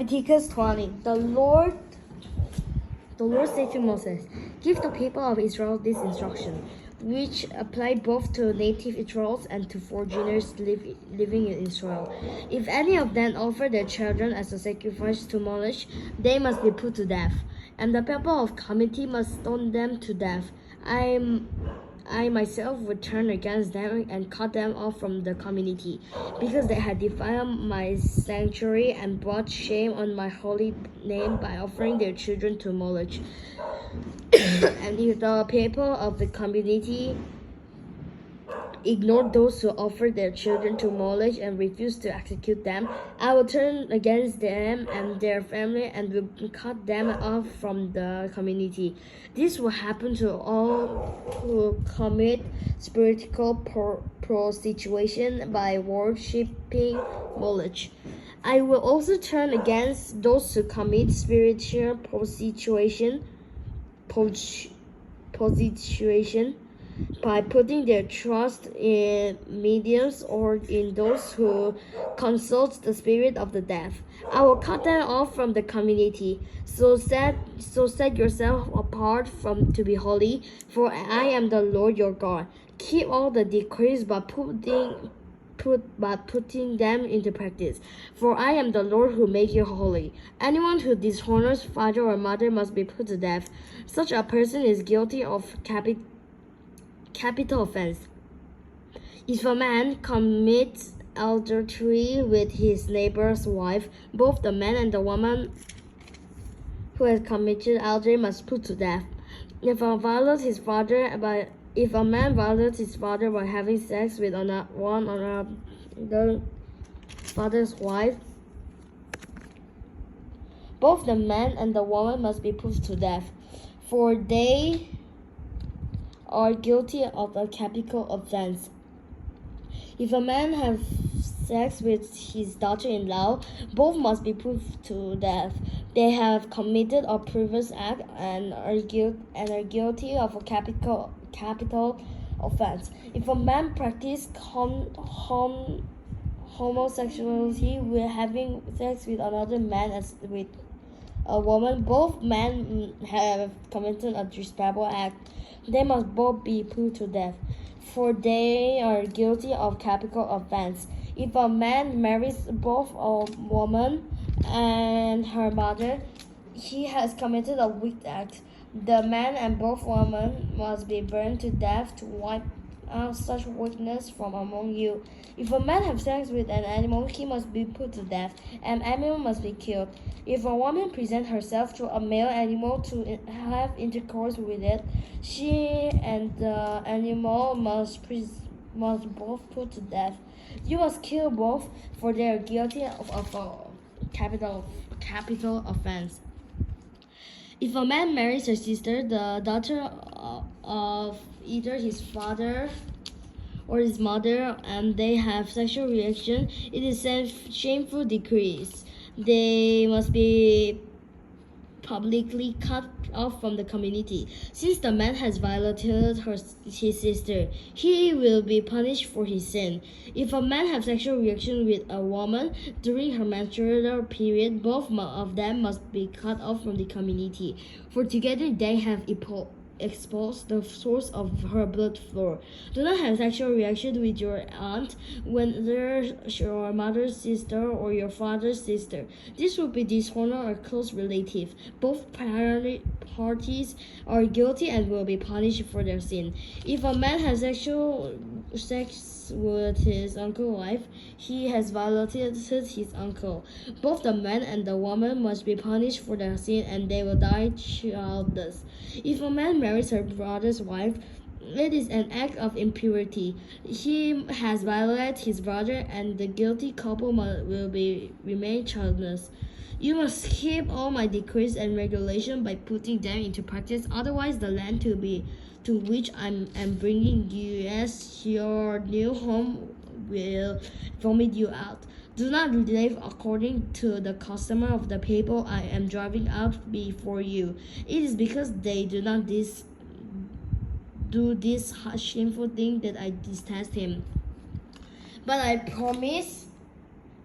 Leviticus 20. The Lord said to Moses, "Give the people of Israel this instruction, which apply both to native Israelites and to foreigners living in Israel. If any of them offer their children as a sacrifice to Moloch, they must be put to death, and the people of community must stone them to death. I myself would turn against them and cut them off from the community, because they had defiled my sanctuary and brought shame on my holy name by offering their children to Moloch. And if the people of the community ignored those who offered their children to Moloch and refused to execute them, I will turn against them and their family and will cut them off from the community. This will happen to all who commit spiritual prostitution by worshipping Moloch. I will also turn against those who commit spiritual prostitution by putting their trust in mediums or in those who consult the spirit of the dead. I will cut them off from the community. So set yourself apart to be holy, for I am the Lord your God. Keep all the decrees by putting them into practice. For I am the Lord who makes you holy. Anyone who dishonors father or mother must be put to death. Such a person is guilty of capital offense. If a man commits adultery with his neighbor's wife, both the man and the woman who has committed adultery must put to death. If a man violates his father by having sex with another father's wife, both the man and the woman must be put to death, for they are guilty of a capital offense. If a man has sex with his daughter-in-law, both must be put to death. They have committed a previous act and are guilty of a capital offense. If a man practices homosexuality with having sex with another man as with a woman, both men have committed a despicable act. They must both be put to death, for they are guilty of capital offense. If a man marries both a woman and her mother, he has committed a wicked act. The man and both women must be burned to death to wipe out such wickedness from among you. If a man have sex with an animal, he must be put to death. An animal must be killed. If a woman presents herself to a male animal to have intercourse with it, she and the animal must both put to death. You must kill both, for they are guilty of a capital offense. If a man marries her sister, the daughter of either his father or his mother, and they have sexual reaction, it is a shameful decrease. They must be publicly cut off from the community. Since the man has violated his sister, he will be punished for his sin. If a man has sexual reaction with a woman during her menstrual period, both of them must be cut off from the community, for together they have expose the source of her blood flow. Do not have sexual reaction with your aunt, whether your mother's sister or your father's sister. This would be dishonor or close relative. Both parties are guilty and will be punished for their sin. If a man has sexual sex with his uncle's wife, he has violated his uncle. Both the man and the woman must be punished for their sin, and they will die childless. If a man marries her brother's wife, it is an act of impurity. He has violated his brother, and the guilty couple will remain childless. You must keep all my decrees and regulations by putting them into practice. Otherwise, the land to which I am bringing you as your new home will vomit you out. Do not live according to the custom of the people I am driving out before you. It is because they do not do this shameful thing that I detest him. But I promise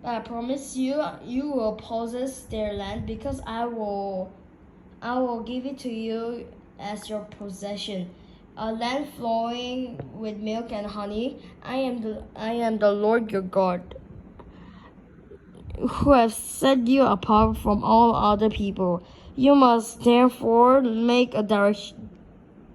I promise you, you will possess their land because I will give it to you as your possession. A land flowing with milk and honey. I am the Lord your God, who have set you apart from all other people. You must therefore make a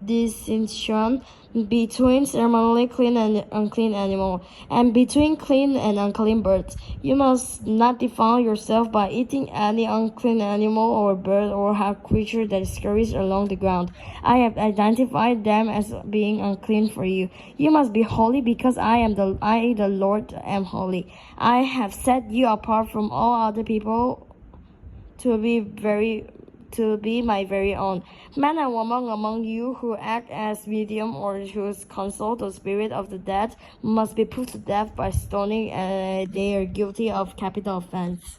distinction between ceremonially clean and unclean animal, and between clean and unclean birds. You must not defile yourself by eating any unclean animal or bird or creature that scurries along the ground. I have identified them as being unclean for you. You must be holy because I, the Lord, am holy. I have set you apart from all other people to be my very own. Man and woman among you who act as medium or who consult the spirit of the dead must be put to death by stoning, and they are guilty of capital offense.